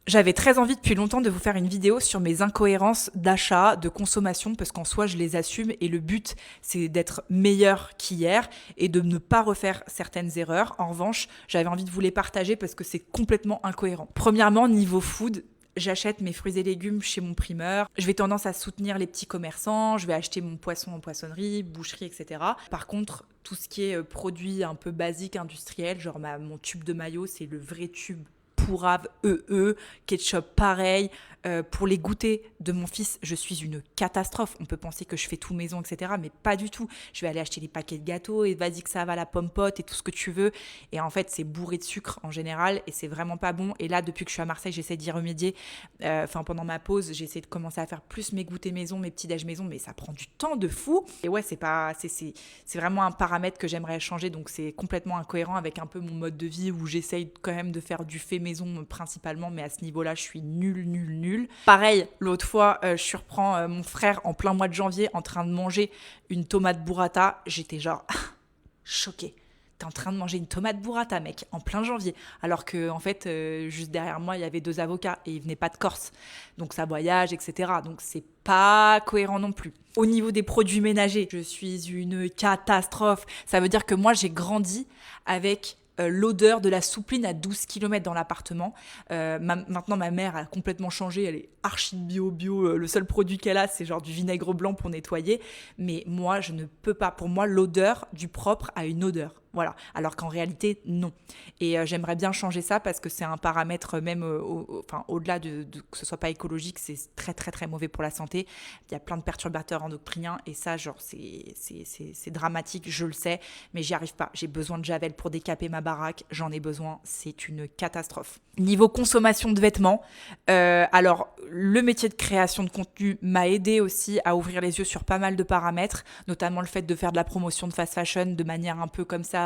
J'avais très envie depuis longtemps de vous faire une vidéo sur mes incohérences d'achat, de consommation, parce qu'en soi, je les assume et le but, c'est d'être meilleur qu'hier et de ne pas refaire certaines erreurs. En revanche, j'avais envie de vous les partager parce que c'est complètement incohérent. Premièrement, niveau food, j'achète mes fruits et légumes chez mon primeur. Je vais tendance à soutenir les petits commerçants. Je vais acheter mon poisson en poissonnerie, boucherie, etc. Par contre, tout ce qui est produit un peu basique, industriel, genre mon tube de maillot, c'est le vrai tube pourrave, ketchup pareil. Pour les goûters de mon fils, je suis une catastrophe. On peut penser que je fais tout maison, etc. Mais pas du tout. Je vais aller acheter des paquets de gâteaux et vas-y que ça va, la pomme-pote et tout ce que tu veux. Et en fait, c'est bourré de sucre en général et c'est vraiment pas bon. Et là, depuis que je suis à Marseille, j'essaie d'y remédier. Pendant ma pause, j'essaie de commencer à faire plus mes goûters maison, mes petits déj maison, mais ça prend du temps de fou. Et ouais, c'est vraiment un paramètre que j'aimerais changer. Donc c'est complètement incohérent avec un peu mon mode de vie où j'essaye quand même de faire du fait maison principalement, mais à ce niveau-là, je suis nulle. Pareil, l'autre fois, je surprends mon frère en plein mois de janvier en train de manger une tomate burrata. J'étais genre choquée. T'es en train de manger une tomate burrata, mec, en plein janvier. Alors que, en fait, juste derrière moi, il y avait 2 avocats et ils venaient pas de Corse. Donc ça voyage, etc. Donc c'est pas cohérent non plus. Au niveau des produits ménagers, je suis une catastrophe. Ça veut dire que moi, j'ai grandi avec l'odeur de la soupline à 12 km dans l'appartement. Maintenant, ma mère a complètement changé. Elle est archi bio. Le seul produit qu'elle a, c'est genre du vinaigre blanc pour nettoyer. Mais moi, je ne peux pas. Pour moi, l'odeur du propre a une odeur. Voilà. Alors qu'en réalité, non. Et j'aimerais bien changer ça parce que c'est un paramètre même au-delà de que ce soit pas écologique, c'est très, très, très mauvais pour la santé. Il y a plein de perturbateurs endocriniens et ça, genre, c'est dramatique, je le sais, mais j'y arrive pas. J'ai besoin de Javel pour décaper ma baraque, j'en ai besoin, c'est une catastrophe. Niveau consommation de vêtements, alors le métier de création de contenu m'a aidé aussi à ouvrir les yeux sur pas mal de paramètres, notamment le fait de faire de la promotion de fast fashion de manière un peu comme ça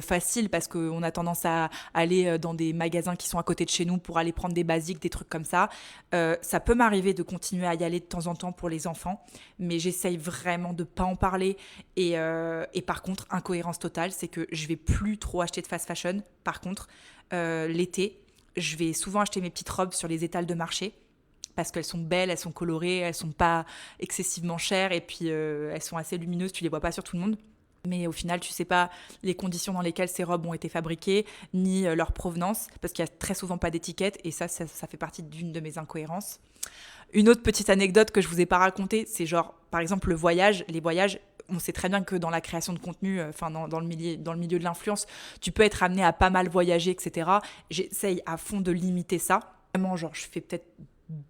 facile parce qu'on a tendance à aller dans des magasins qui sont à côté de chez nous pour aller prendre des basiques, des trucs comme ça. Ça peut m'arriver de continuer à y aller de temps en temps pour les enfants, mais j'essaye vraiment de pas en parler et par contre, incohérence totale, c'est que je vais plus trop acheter de fast fashion. Par contre, l'été, je vais souvent acheter mes petites robes sur les étals de marché parce qu'elles sont belles, elles sont colorées, elles sont pas excessivement chères et puis elles sont assez lumineuses, tu les vois pas sur tout le monde. Mais au final, tu sais pas les conditions dans lesquelles ces robes ont été fabriquées, ni leur provenance, parce qu'il y a très souvent pas d'étiquette, et ça fait partie d'une de mes incohérences. Une autre petite anecdote que je vous ai pas racontée, c'est genre, par exemple, les voyages, on sait très bien que dans la création de contenu, dans le milieu de l'influence, tu peux être amené à pas mal voyager, etc. J'essaye à fond de limiter ça. Vraiment, genre, je fais peut-être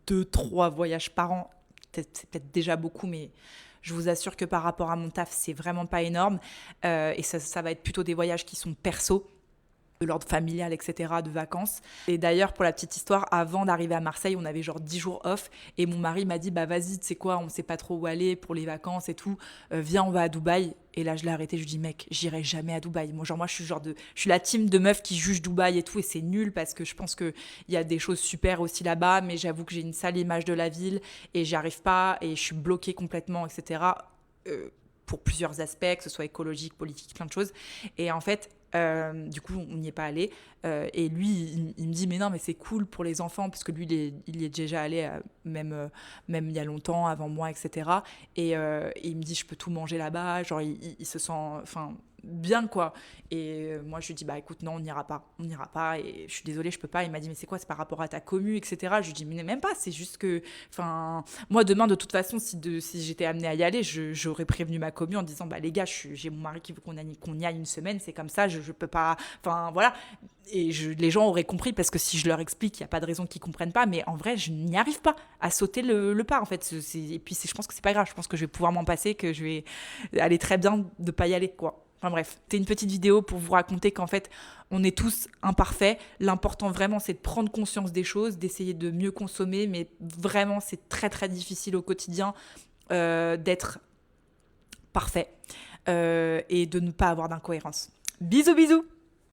2, 3 voyages par an. C'est peut-être déjà beaucoup, mais je vous assure que par rapport à mon taf, c'est vraiment pas énorme. Et ça va être plutôt des voyages qui sont perso, de l'ordre familial, etc., de vacances. Et d'ailleurs, pour la petite histoire, avant d'arriver à Marseille, on avait genre 10 jours off. Et mon mari m'a dit, bah vas-y, tu sais quoi, on sait pas trop où aller pour les vacances et tout. Viens, on va à Dubaï. Et là, je l'ai arrêté, je lui dis, mec, j'irai jamais à Dubaï. Moi, je suis la team de meufs qui jugent Dubaï et tout. Et c'est nul parce que je pense qu'il y a des choses super aussi là-bas. Mais j'avoue que j'ai une sale image de la ville et j'y arrive pas. Et je suis bloquée complètement, etc. Pour plusieurs aspects, que ce soit écologique, politique, plein de choses. Et en fait, du coup, on n'y est pas allé. Et lui, il me dit, mais non, mais c'est cool pour les enfants, parce que lui, il y est déjà allé, même il y a longtemps, avant moi, etc. Et il me dit, je peux tout manger là-bas. Genre, il se sent bien, quoi. Et moi, je lui dis, bah écoute, non, on n'ira pas. Et je suis désolée, je peux pas. Il m'a dit, mais c'est quoi, c'est par rapport à ta commu, etc. Je lui dis, mais même pas, c'est juste que, moi, demain, de toute façon, si j'étais amenée à y aller, j'aurais prévenu ma commu en disant, bah les gars, j'ai mon mari qui veut qu'on y aille une semaine, c'est comme ça, je peux pas, voilà. Et les gens auraient compris parce que si je leur explique, il n'y a pas de raison qu'ils comprennent pas, mais en vrai, je n'y arrive pas à sauter le pas, en fait. Et puis, je pense que c'est pas grave, je pense que je vais pouvoir m'en passer, que je vais aller très bien de pas y aller, quoi. Enfin bref, c'était une petite vidéo pour vous raconter qu'en fait, on est tous imparfaits. L'important vraiment, c'est de prendre conscience des choses, d'essayer de mieux consommer, mais vraiment, c'est très très difficile au quotidien d'être parfait et de ne pas avoir d'incohérence. Bisous bisous.